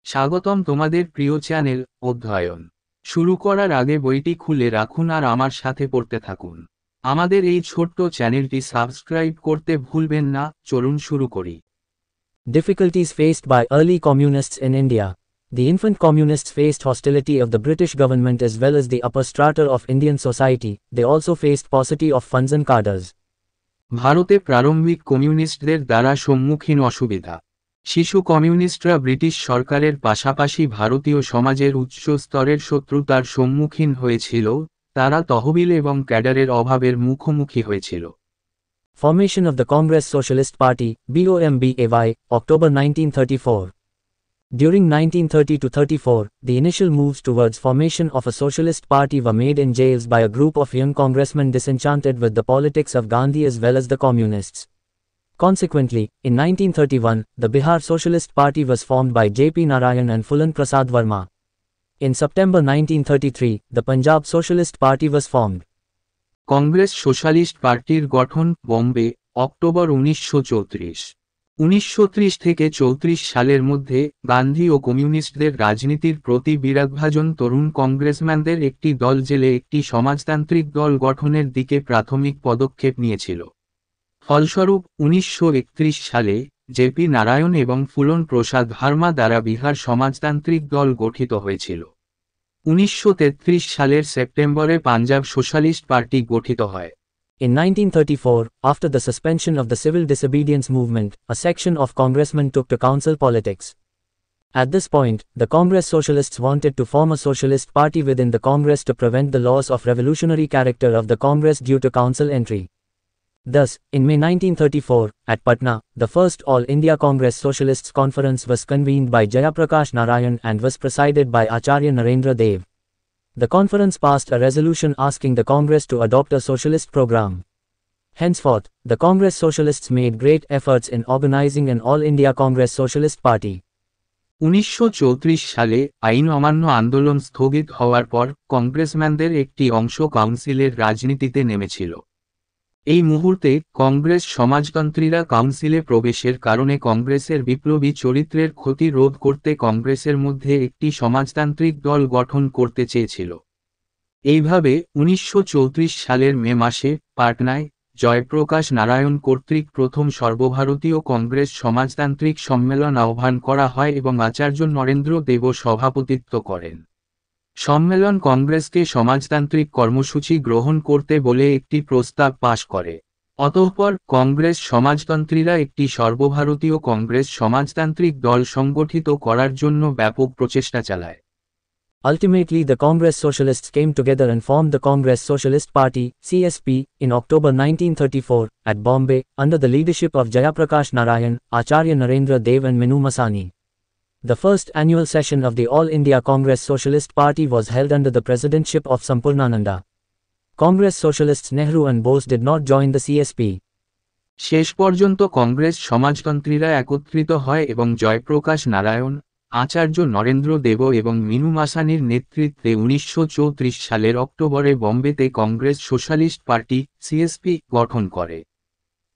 স্বাগতম তোমাদের প্রিয় চ্যানেল অধ্যয়ন শুরু করার আগে বইটি খুলে রাখুন আর আমার সাথে পড়তে থাকুন। আমাদের এই ছোট্ট চ্যানেলটি সাবস্ক্রাইব করতে ভুলবেন না। চলুন শুরু করি। Difficulties faced by early communists in India. The infant communists faced hostility of the British government as well as the upper strata of Indian society. They also faced paucity of funds and cadres. ভারতে প্রারম্ভিক কমিউনিস্টদের দ্বারা সম্মুখীন অসুবিধা। শিশু কমিউনিস্টরা British সরকারের পাশাপাশি ভারতীয় সমাজের উচ্চ স্তরের শত্রুতার সম্মুখীন হয়েছিল। তারা তহবিল এবং ক্যাডারের অভাবের মুখোমুখি হয়েছিল। Formation of the Congress Socialist Party, BOMBAY, October 1934. During 1930-34, the initial moves towards formation of a socialist party were made in jails by a group of young congressmen disenchanted with the politics of Gandhi as well as the communists. Consequently, in 1931, the Bihar Socialist Party was formed by J.P. Narayan and Phulan Prasad Verma. In September 1933, the Punjab Socialist Party was formed. Congress socialist পার্টির গঠন Bombay, October 1934। 1930 থেকে 34 সালের মধ্যে গান্ধী ও কমিউনিস্টদের রাজনীতির প্রতি বিরাগভাজন তরুণ কংগ্রেসম্যানদের একটি দল জেলে একটি সমাজতান্ত্রিক দল গঠনের দিকে প্রাথমিক পদক্ষেপ নিয়েছিল। ফলস্বরূপ 1931 সালে জেপি নারায়ণ এবং ফুলন প্রসাদ ভার্মা দ্বারা বিহার সমাজতান্ত্রিক দল গঠিত হয়েছিল। 1933 সালের সেপ্টেম্বরে পাঞ্জাব সোশ্যালিস্ট পার্টি গঠিত হয়। In 1934, after the suspension of the civil disobedience movement, a section of congressmen took to council politics. At this point, the Congress Socialists wanted to form a socialist party within the Congress to prevent the loss of revolutionary character of the Congress due to council entry. Thus, in May 1934, at Patna, the first All India Congress Socialists Conference was convened by Jayaprakash Narayan and was presided by Acharya Narendra Dev. The conference passed a resolution asking the Congress to adopt a socialist program. Henceforth, the Congress Socialists made great efforts in organizing an All India Congress Socialist Party. 1934 সালে আইন অমান্য আন্দোলন স্থগিত হওয়ার পর কংগ্রেসম্যানদের একটি অংশ কাউন্সিলের রাজনীতিতে নেমেছিল। এই মুহূর্তে কংগ্রেস সমাজতন্ত্রীরা কাউন্সিলে প্রবেশের কারণে কংগ্রেসের বিপ্লবী চরিত্রের ক্ষতি রোধ করতে কংগ্রেসের মধ্যে একটি সমাজতান্ত্রিক দল গঠন করতে চেয়েছিল। এইভাবে 1934 সালের মে মাসে পাটনায় জয়প্রকাশ নারায়ণ কর্তৃক প্রথম সর্বভারতীয় কংগ্রেস সমাজতান্ত্রিক সম্মেলন আহ্বান করা হয় এবং আচার্য নরেন্দ্র দেবও সভাপতিত্ব করেন। সম্মেলন কংগ্রেসকে সমাজতান্ত্রিক কর্মসূচি গ্রহণ করতে বলে একটি প্রস্তাব পাশ করে। অতঃপর কংগ্রেস সমাজতন্ত্রীরা একটি সর্বভারতীয় কংগ্রেস সমাজতান্ত্রিক দল সংগঠিত করার জন্য ব্যাপক প্রচেষ্টা চালায়। Ultimately, the Congress Socialists came together and formed the Congress Socialist Party, CSP, in October 1934, at Bombay, under the leadership of Jayaprakash Narayan, Acharya Narendra Dev and Minu Masani. The first annual session of the All India Congress Socialist Party was held under the presidentship of Sampurnananda. Congress Socialists Nehru and Bose did not join the CSP. শেষ পর্যন্ত কংগ্রেস সমাজতন্ত্রীরা একত্রিত হয় এবং জয়প্রকাশ নারায়ণ, আচার্য নরেন্দ্র দেব এবং মিনু মাসানির নেতৃত্বে 1934 সালের অক্টোবরে বম্বেতে Congress socialist party, CSP, গঠন করে।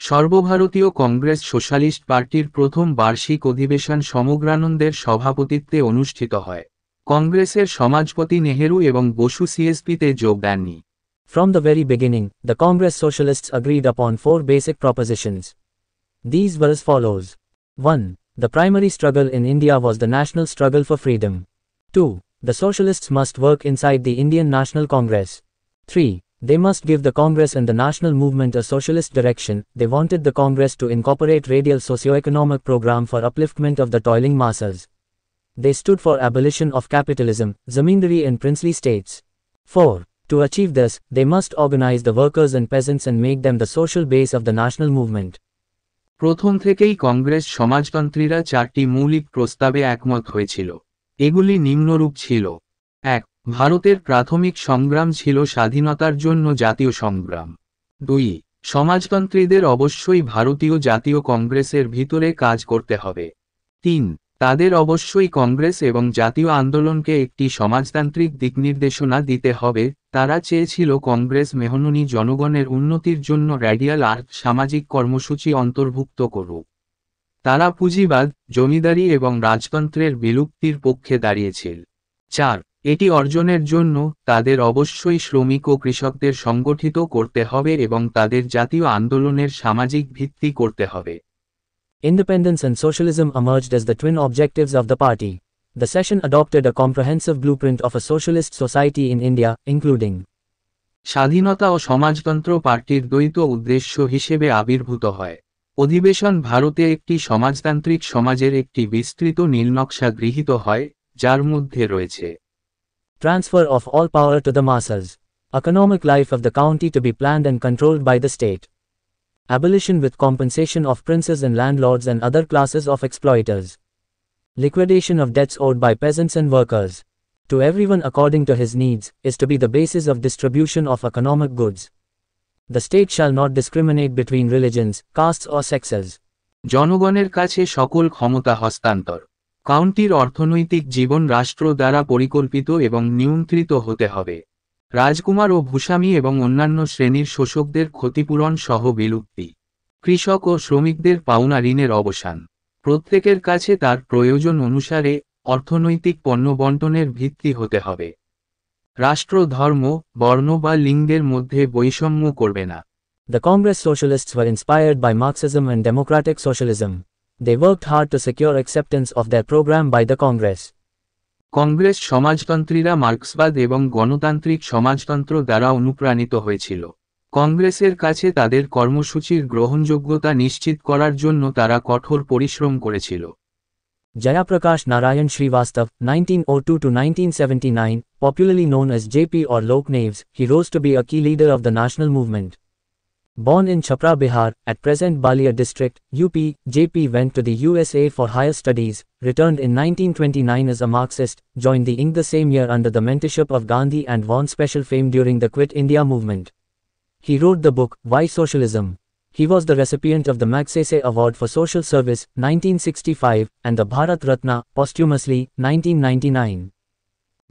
সর্বভারতীয় কংগ্রেস সোশ্যালিস্ট পার্টির প্রথম বার্ষিক অধিবেশন সমগ্রানন্দের সভাপতিত্বে অনুষ্ঠিত হয়। কংগ্রেসের সমাজপতি নেহেরু এবং বসু সিএসপিতে যোগ দেননি। From the very beginning, the Congress Socialists agreed upon four basic propositions. These were as follows. 1. The primary struggle in India was the national struggle for freedom. 2. The Socialists must work inside the Indian National Congress. 3. They must give the Congress and the national movement a socialist direction. They wanted the Congress to incorporate radial socio-economic program for upliftment of the toiling masses. They stood for abolition of capitalism, zamindari and princely states. 4. To achieve this, they must organize the workers and peasants and make them the social base of the national movement. প্রথম থেকেই কংগ্রেস সমাজতন্ত্রীরা চারটি মৌলিক প্রস্তাবে একমত হয়েছিল। এগুলি নিম্নরূপ ছিল। 1. ভারতের প্রাথমিক সংগ্রাম ছিল স্বাধীনতার জন্য জাতীয় সংগ্রাম। 2. সমাজতন্ত্রীদের অবশ্যই ভারতীয় জাতীয় কংগ্রেসের ভিতরে কাজ করতে হবে। 3. তাদের অবশ্যই কংগ্রেস এবং জাতীয় আন্দোলনকে একটি সমাজতান্ত্রিক দিকনির্দেশনা দিতে হবে। তারা চেয়েছিল কংগ্রেস মেহননী জনগণের উন্নতির জন্য রেডিয়াল আর্ট সামাজিক কর্মসূচি অন্তর্ভুক্ত করুক। তারা পুঁজিবাদ, জমিদারি এবং রাজতন্ত্রের বিলুপ্তির পক্ষে দাঁড়িয়েছিল। 4. এটি অর্জনের জন্য তাদের অবশ্যই শ্রমিক ও কৃষকদের সংগঠিত করতে হবে এবং তাদের জাতীয় আন্দোলনের সামাজিক ভিত্তি করতে হবে। Independence and socialism emerged as the twin objectives of the party. The session adopted a comprehensive blueprint of a socialist society in India, including স্বাধীনতা ও সমাজতন্ত্র পার্টির দ্বৈত উদ্দেশ্য হিসেবে আবির্ভূত হয়। অধিবেশন ভারতে একটি সমাজতান্ত্রিক সমাজের একটি বিস্তৃত নীলনকশা গৃহীত হয়, যার মধ্যে রয়েছে transfer of all power to the masses, economic life of the county to be planned and controlled by the state, abolition with compensation of princes and landlords and other classes of exploiters, liquidation of debts owed by peasants and workers, to everyone according to his needs, is to be the basis of distribution of economic goods. The state shall not discriminate between religions, castes or sexes. জনগণের কাছে সকল ক্ষমতা হস্তান্তর। কাউন্টির অর্থনৈতিক জীবন রাষ্ট্র দ্বারা পরিকল্পিত এবং নিয়ন্ত্রিত হতে হবে। রাজকুমার ও ভূস্বামী এবং অন্যান্য শ্রেণীর শোষকদের ক্ষতিপূরণ সহ বিলুপ্তি। কৃষক ও শ্রমিকদের পাওনা ঋণের অবসান। প্রত্যেকের কাছে তার প্রয়োজন অনুসারে অর্থনৈতিক পণ্য বণ্টনের ভিত্তি হতে হবে। রাষ্ট্র ধর্ম, বর্ণ বা লিঙ্গের মধ্যে বৈষম্য করবে না। The Congress socialists were inspired by Marxism and democratic socialism. They worked hard to secure acceptance of their program by the Congress. Congress সমাজতন্ত্রীরা মার্ক্সবাদ এবং গণতান্ত্রিক সমাজতন্ত্র দ্বারা অনুপ্রাণিত হয়েছিল। কংগ্রেসের কাছে তাদের কর্মসূচির গ্রহণযোগ্যতা নিশ্চিত করার জন্য তারা কঠোর পরিশ্রম করেছিল। Jayaprakash Narayan Srivastav, 1902 to 1979, popularly known as JP or Lok Naves, he rose to be a key leader of the national movement. Born in Chhapra, Bihar, at present Balia district, UP, JP went to the USA for higher studies, returned in 1929 as a Marxist, joined the INC the same year under the mentorship of Gandhi and won special fame during the Quit India movement. He wrote the book, Why Socialism? He was the recipient of the Magsaysay Award for Social Service, 1965, and the Bharat Ratna, posthumously, 1999.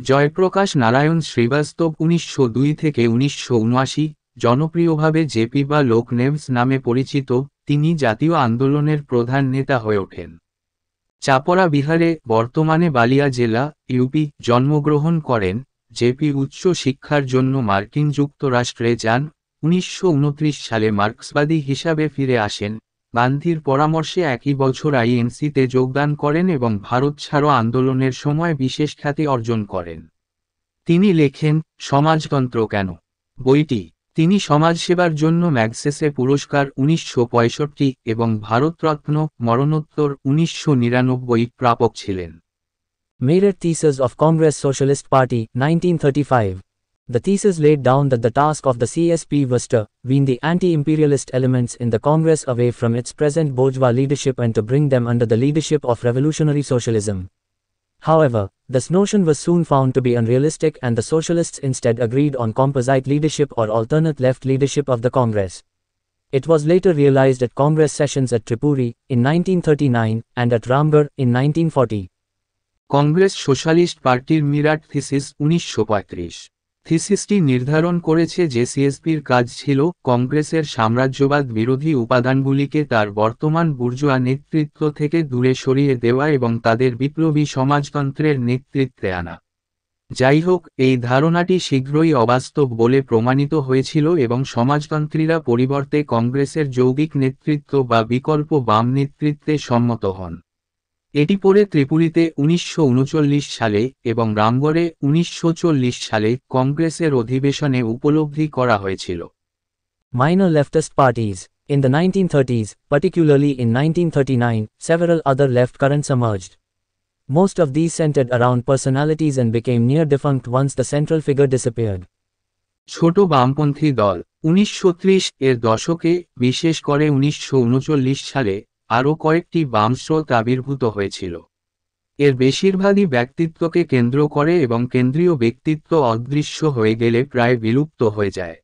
Jayaprakash Narayan Srivastava 1902 থেকে 1979, জনপ্রিয়ভাবে JP বা লোক Neves নামে পরিচিত, তিনি জাতীয় আন্দোলনের প্রধান নেতা হয়ে ওঠেন। চাপড়া বিহারে, বর্তমানে বালিয়া জেলা, ইউপি, জন্মগ্রহণ করেন। জেপি উচ্চ শিক্ষার জন্য মার্কিন যুক্তরাষ্ট্রে যান। 1929 সালে মার্ক্সবাদী হিসাবে ফিরে আসেন। গান্ধীর পরামর্শে একই বছর আইএনসিতে যোগদান করেন এবং ভারত ছাড়ো আন্দোলনের সময় বিশেষ খ্যাতি অর্জন করেন। তিনি লেখেন, সমাজতন্ত্র কেন বইটি। তিনি সমাজসেবার জন্য ম্যাগসেসে পুরস্কার 1965 এবং ভারতরত্ন মরণোত্তর 1999 প্রাপক ছিলেন। Merit Thesis of Congress Socialist Party, 1935. The thesis laid down that the task of the CSP was to wean the anti-imperialist elements in the Congress away from its present bourgeois leadership and to bring them under the leadership of revolutionary socialism. However, this notion was soon found to be unrealistic and the socialists instead agreed on composite leadership or alternate left leadership of the Congress. It was later realized at Congress sessions at Tripuri, in 1939, and at Ramgarh, in 1940. Congress socialist পার্টির Meerut thesis 1935। থিসিসটি নির্ধারণ করেছে যে সিএসপির কাজ ছিল কংগ্রেসের সাম্রাজ্যবাদ বিরোধী উপাদানগুলিকে তার বর্তমান বুর্জোয়া নেতৃত্ব থেকে দূরে সরিয়ে দেওয়া এবং তাদের বিপ্লবী সমাজতন্ত্রের নেতৃত্বে আনা। যাই হোক, এই ধারণাটি শীঘ্রই অবাস্তব বলে প্রমাণিত হয়েছিল এবং সমাজতন্ত্রীরা পরিবর্তে কংগ্রেসের যৌগিক নেতৃত্ব বা বিকল্প বাম নেতৃত্বে সম্মত হন। এটি পরে ত্রিপুরীতে 1939 সালে এবং রামগড়ে 1940 সালে কংগ্রেসের অধিবেশনে উপলব্ধি করা হয়েছিল। Minor leftist parties. In the 1930s, particularly in 1939, several other left currents emerged. Most of these centered around personalities and became near defunct once the central figure disappeared. ছোট বামপন্থী দল 1930 এর দশকে, বিশেষ করে 1939 সালে, আরও কয়েকটি বাম স্রোত আবির্ভূত হয়েছিল। এর বেশিরভাগই ব্যক্তিত্বকে কেন্দ্র করে এবং কেন্দ্রীয় ব্যক্তিত্ব অদৃশ্য হয়ে গেলে প্রায় বিলুপ্ত হয়ে যায়।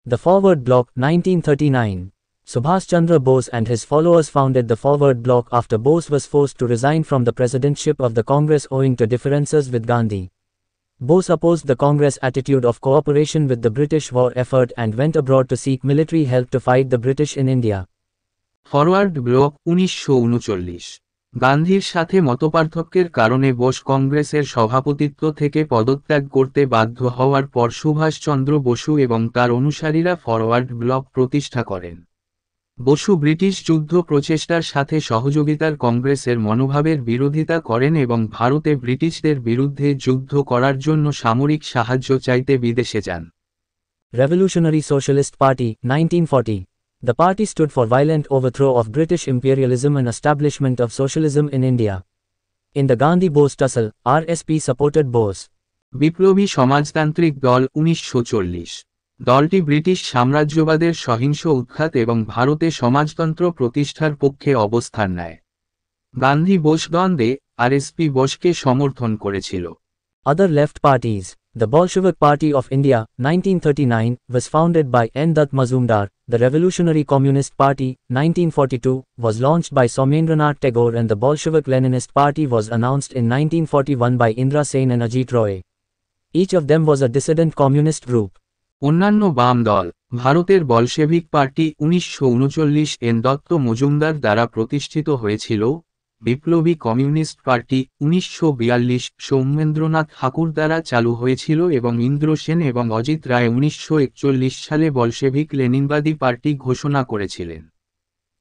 The Forward Bloc, 1939. Subhash Chandra Bose and his followers founded the Forward Bloc after Bose was forced to resign from the presidentship of the Congress owing to differences with Gandhi. Bose opposed the Congress attitude of cooperation with the British war effort and went abroad to seek military help to fight the British in India. Forward block 1939। গান্ধীর সাথে মতপার্থক্যের কারণে বোস কংগ্রেসের সভাপতিত্ব থেকে পদত্যাগ করতে বাধ্য হওয়ার পর সুভাষচন্দ্র বসু এবং তার অনুসারীরা ফরওয়ার্ড ব্লক প্রতিষ্ঠা করেন। বসু ব্রিটিশ যুদ্ধ প্রচেষ্টার সাথে সহযোগিতার কংগ্রেসের মনোভাবের বিরোধিতা করেন এবং ভারতে ব্রিটিশদের বিরুদ্ধে যুদ্ধ করার জন্য সামরিক সাহায্য চাইতে বিদেশে যান। Revolutionary Socialist Party, 1940. The party stood for violent overthrow of British imperialism and establishment of socialism in India. In the Gandhi-Bose tussle, RSP supported Bose. বিপ্লবী সমাজতান্ত্রিক দল 1940। দলটি ব্রিটিশ সাম্রাজ্যবাদের সহিংস উৎখাত এবং ভারতে সমাজতন্ত্র প্রতিষ্ঠার পক্ষে অবস্থান নেয়। গান্ধী বোস দ্বন্দ্বে আরএসপি বোসকে সমর্থন করেছিল। Other left parties. The Bolshevik Party of India, 1939, was founded by N. Dutt Mazumdar. The Revolutionary Communist Party, 1942, was launched by Somendranath Tagore, and the Bolshevik-Leninist Party was announced in 1941 by Indra Sen and Ajit Roy. Each of them was a dissident communist group. অন্যান্য বাম দল। ভারতের Bolshevik party 1939 N Dutta Majumdar দ্বারা প্রতিষ্ঠিত হয়েছিল। বিপ্লবী communist party 1942 Soumendranath ঠাকুর দ্বারা চালু হয়েছিল এবং ইন্দ্র সেন এবং অজিত রায় 1941 সালে বলশেভিক লেনিনবাদী পার্টি ঘোষণা করেছিলেন।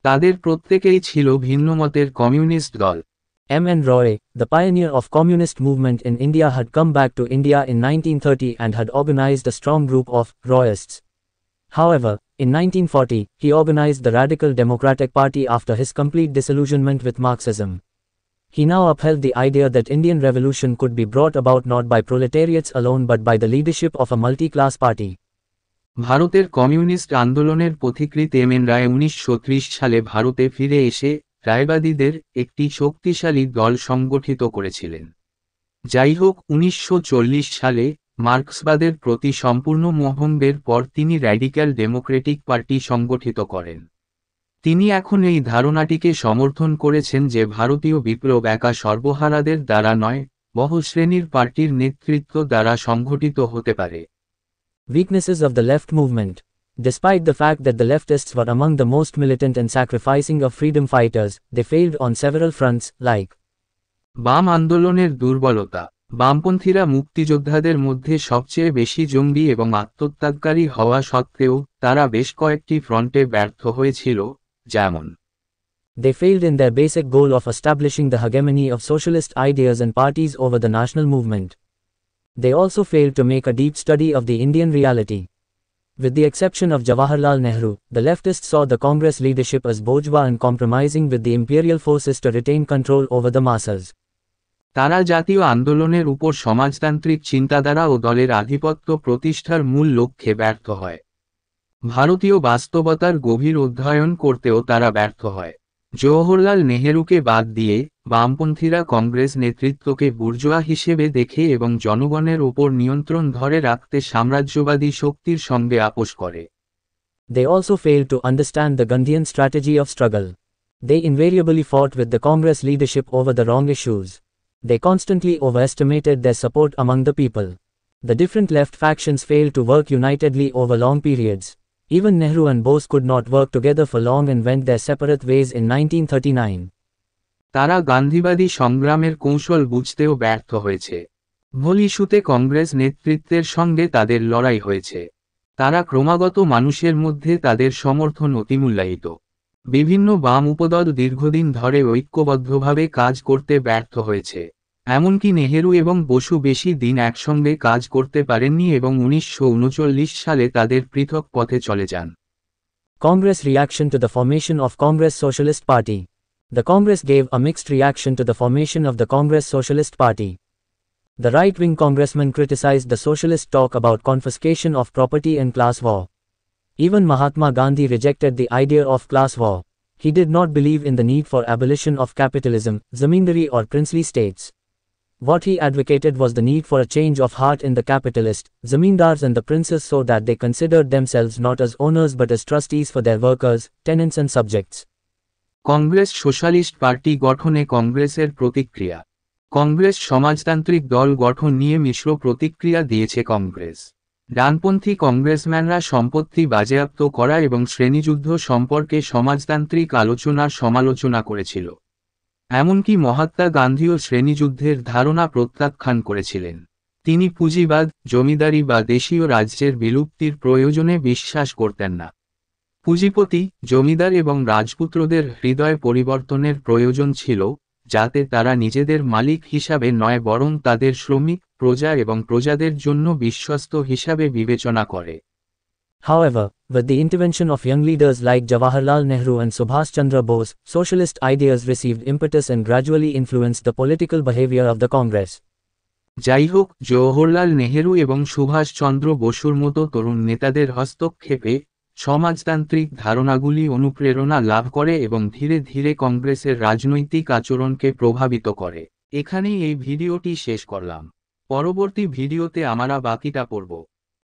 তাদের প্রত্যেকেই ছিল ভিন্নমতের কমিউনিস্ট দল। M. N. Roy, the pioneer of communist movement in India, had come back to India in 1930 and had organized a strong group of Royists. However, in 1940, he organized the Radical Democratic Party after his complete disillusionment with Marxism. He now upheld the idea that Indian revolution could be brought about not by proletariats alone but by the leadership of a multi-class party. ভারতের communist আন্দোলনের পথিকৃৎ M N রায় 1930 সালে ভারতে ফিরে এসে রায়বাদীদের একটি শক্তিশালী দল সংগঠিত করেছিলেন। যাই হোক, 1940 সালে মার্ক্সবাদের প্রতি সম্পূর্ণ মোহভঙ্গের পর তিনি র্যাডিক্যাল ডেমোক্রেটিক পার্টি সংগঠিত করেন। তিনি এখন এই ধারণাটিকে সমর্থন করেছেন যে ভারতীয় বিপ্লব একা সর্বহারাদের দ্বারা নয়, বহু শ্রেণীর পার্টির নেতৃত্ব দ্বারা সংগঠিত হতে পারে। Weaknesses of the left movement. Despite the fact that the leftists were among the most militant and sacrificing of freedom fighters, they failed on several fronts, like বাম আন্দোলনের দুর্বলতা। বামপন্থীরা মুক্তিযোদ্ধাদের মধ্যে সবচেয়ে বেশি জঙ্গি এবং আত্মত্যাগকারী হওয়া সত্ত্বেও তারা বেশ কয়েকটি ফ্রন্টে ব্যর্থ হয়েছিল, যেমন they failed in their basic goal of establishing the hegemony of socialist ideas and parties over the national movement. They also failed to make a deep study of the Indian reality. With the exception of Jawaharlal Nehru, the leftists saw the Congress leadership as bourgeois and compromising with the imperial forces to retain control over the masses. তারা জাতীয় আন্দোলনের উপর সমাজতান্ত্রিক চিন্তাধারা ও দলের আধিপত্য প্রতিষ্ঠার মূল লক্ষ্যে ব্যর্থ হয়। ভারতীয় বাস্তবতার গভীর অধ্যয়ন করতেও তারা ব্যর্থ হয়। জওহরলাল নেহেরুকে বাদ দিয়ে বামপন্থীরা কংগ্রেস নেতৃত্বকে বুর্জোয়া হিসেবে দেখে এবং জনগণের ওপর নিয়ন্ত্রণ ধরে রাখতে সাম্রাজ্যবাদী শক্তির সঙ্গে আপোষ করে। They also failed to understand the Gandhian strategy of struggle. They invariably fought with the Congress leadership over the wrong issues. They constantly overestimated their support among the people. The different left factions failed to work unitedly over long periods. Even Nehru and Bose could not work together for long and went their separate ways in 1939. তারা গান্ধীবাদী সংগ্রামের কৌশল বুঝতেও ব্যর্থ হয়েছে। ভুল ইস্যুতে কংগ্রেস নেতৃত্বের সঙ্গে তাদের লড়াই হয়েছে। তারা ক্রমাগত মানুষের মধ্যে তাদের সমর্থন অতিমূল্যায়িত। বিভিন্ন বাম উপদল দীর্ঘদিন ধরে ঐক্যবদ্ধভাবে কাজ করতে ব্যর্থ হয়েছে। এমনকি নেহেরু এবং বসু বেশি দিন একসঙ্গে কাজ করতে পারেননি এবং 1939 সালে তাদের পৃথক পথে চলে যান। Congress reaction to the formation of Congress Socialist Party. The Congress gave a mixed reaction to the formation of the Congress Socialist Party. The right-wing congressmen criticized the socialist talk about confiscation of property and class war. Even Mahatma Gandhi rejected the idea of class war. He did not believe in the need for abolition of capitalism, zamindari or princely states. What he advocated was the need for a change of heart in the capitalist, zamindars and the princes so that they considered themselves not as owners but as trustees for their workers, tenants and subjects. Congress socialist party গঠনে কংগ্রেসের প্রতিক্রিয়া। কংগ্রেস সমাজতান্ত্রিক দল গঠন নিয়ে মিশ্র প্রতিক্রিয়া দিয়েছে কংগ্রেস। ডানপন্থী কংগ্রেসম্যানরা সম্পত্তি বাজেয়াপ্ত করা এবং শ্রেণীযুদ্ধ সম্পর্কে সমাজতান্ত্রিক আলোচনার সমালোচনা করেছিল। এমনকি মহাত্মা গান্ধীও শ্রেণীযুদ্ধের ধারণা প্রত্যাখ্যান করেছিলেন। তিনি পুঁজিবাদ, জমিদারি বা দেশীয় রাজ্যের বিলুপ্তির প্রয়োজনে বিশ্বাস করতেন না। পুঁজিপতি, জমিদার এবং রাজপুত্রদের হৃদয় পরিবর্তনের প্রয়োজন ছিল, যাতে তারা নিজেদের মালিক হিসাবে নয় বরং তাদের শ্রমিক, প্রজা এবং প্রজাদের জন্য বিশ্বস্ত হিসাবে বিবেচনা করে। However, with the intervention of young leaders like Jawaharlal Nehru and Subhash Chandra Bose, socialist ideas received impetus and gradually influenced the political behavior of the Congress. যাই হোক, জওহরলাল নেহেরু এবং সুভাষ চন্দ্র বসুর মতো তরুণ নেতাদের হস্তক্ষেপে সমাজতান্ত্রিক ধারণাগুলি অনুপ্রেরণা লাভ করে এবং ধীরে ধীরে কংগ্রেসের রাজনৈতিক আচরণকে প্রভাবিত করে। এখানেই এই ভিডিওটি শেষ করলাম। পরবর্তী ভিডিওতে আমরা বাকিটা পড়ব।